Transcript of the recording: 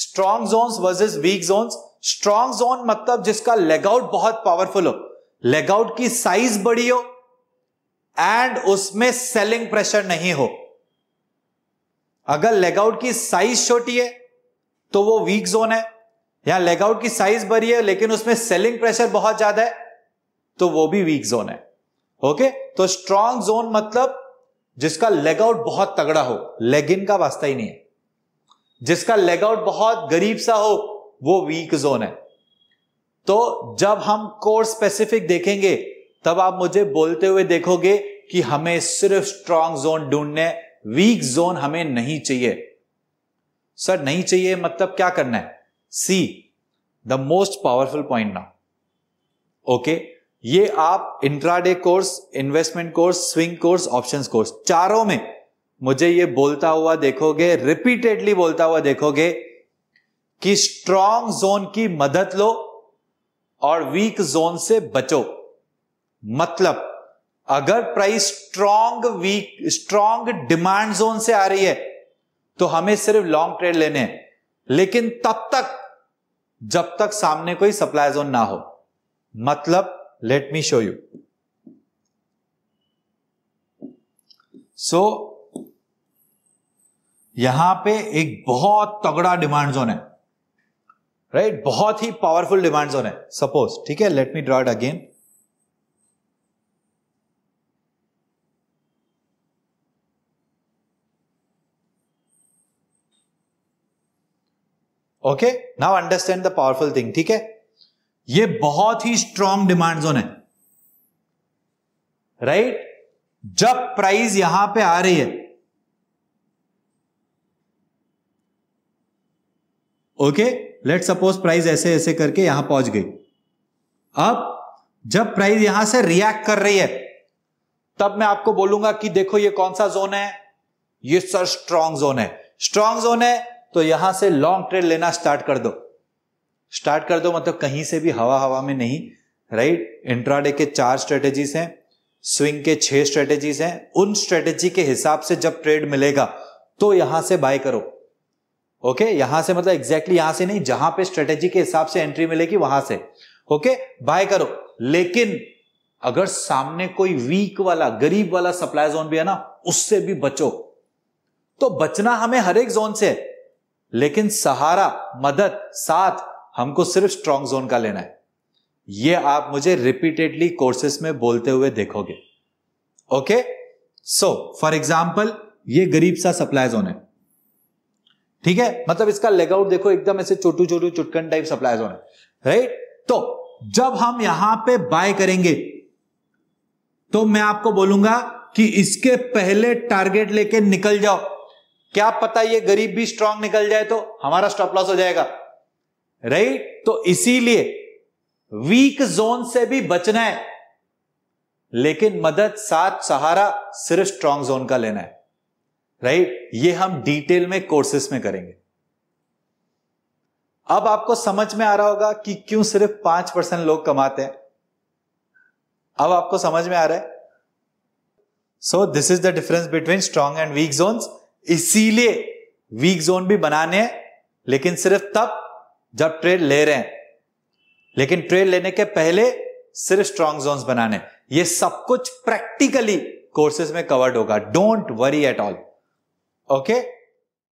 Strong zones versus weak zones. Strong zone मतलब जिसका leg out बहुत पावरफुल हो, लेग आउट की साइज बड़ी हो एंड उसमें सेलिंग प्रेशर नहीं हो। अगर लेग आउट की साइज छोटी है तो वो वीक जोन है, या लेग आउट की साइज बड़ी है लेकिन उसमें सेलिंग प्रेशर बहुत ज्यादा है तो वो भी वीक जोन है। ओके, तो स्ट्रॉन्ग जोन मतलब जिसका लेग आउट बहुत तगड़ा हो, लेग इन का वास्ता ही नहीं है, जिसका लेग आउट बहुत गरीब सा हो वो वीक जोन है। तो जब हम कोर्स स्पेसिफिक देखेंगे तब आप मुझे बोलते हुए देखोगे कि हमें सिर्फ स्ट्रॉन्ग जोन ढूंढने, वीक जोन हमें नहीं चाहिए। सर नहीं चाहिए मतलब क्या करना है? See the most powerful point now. Okay, ये आप intraday course, investment course, swing course, options course, चारों में मुझे ये बोलता हुआ देखोगे, रिपीटेडली बोलता हुआ देखोगे कि स्ट्रॉन्ग जोन की मदद लो और वीक जोन से बचो। मतलब अगर प्राइस स्ट्रॉन्ग डिमांड जोन से आ रही है तो हमें सिर्फ लॉन्ग ट्रेड लेने हैं, लेकिन तब तक जब तक सामने कोई सप्लाई जोन ना हो। मतलब लेट मी शो यू। सो यहां पे एक बहुत तगड़ा डिमांड जोन है, राइट, बहुत ही पावरफुल डिमांड जोन है सपोज, ठीक है। Let me draw it again. Okay, now understand the powerful thing, ठीक है। ये बहुत ही स्ट्रॉन्ग डिमांड जोन है, राइट। जब प्राइस यहां पे आ रही है, ओके, लेट सपोज प्राइस ऐसे ऐसे करके यहां पहुंच गई। अब जब प्राइस यहां से रिएक्ट कर रही है तब मैं आपको बोलूंगा कि देखो ये कौन सा जोन है, ये सर स्ट्रॉन्ग जोन है। स्ट्रॉन्ग जोन है तो यहां से लॉन्ग ट्रेड लेना स्टार्ट कर दो। स्टार्ट कर दो मतलब कहीं से भी हवा हवा में नहीं, राइट। इंट्राडे के 4 स्ट्रेटेजीज हैं, स्विंग के 6 स्ट्रेटेजीज हैं। उन स्ट्रेटेजी के हिसाब से जब ट्रेड मिलेगा तो यहां से बाय करो। ओके, यहां से मतलब एग्जैक्टली यहां से नहीं, जहां पे स्ट्रेटेजी के हिसाब से एंट्री मिलेगी वहां से ओके बाय करो। लेकिन अगर सामने कोई वीक वाला, गरीब वाला सप्लाई जोन भी है ना, उससे भी बचो। तो बचना हमें हर एक जोन से है, लेकिन सहारा, मदद, साथ हमको सिर्फ स्ट्रॉन्ग जोन का लेना है। ये आप मुझे रिपीटेडली कोर्सेस में बोलते हुए देखोगे। ओके, सो फॉर एग्जांपल ये गरीब सा सप्लाई जोन है, ठीक है। मतलब इसका लेग आउट देखो एकदम ऐसे छोटू छोटू चुटकन टाइप सप्लाई जोन है, राइट। तो जब हम यहां पे बाय करेंगे तो मैं आपको बोलूंगा कि इसके पहले टारगेट लेके निकल जाओ। क्या पता ये गरीब भी स्ट्रांग निकल जाए तो हमारा स्टॉप लॉस हो जाएगा, राइट। तो इसीलिए वीक जोन से भी बचना है, लेकिन मदद, साथ, सहारा सिर्फ स्ट्रांग जोन का लेना है, राइट। ये हम डिटेल में कोर्सेस में करेंगे। अब आपको समझ में आ रहा होगा कि क्यों सिर्फ 5% लोग कमाते हैं। अब आपको समझ में आ रहा है। So this is the difference between strong and weak zones. इसीलिए वीक जोन भी बनाने हैं, लेकिन सिर्फ तब जब ट्रेड ले रहे हैं, लेकिन ट्रेड लेने के पहले सिर्फ स्ट्रांग जोन्स बनाने। ये सब कुछ प्रैक्टिकली कोर्सेज में कवर्ड होगा, don't worry at all. Okay.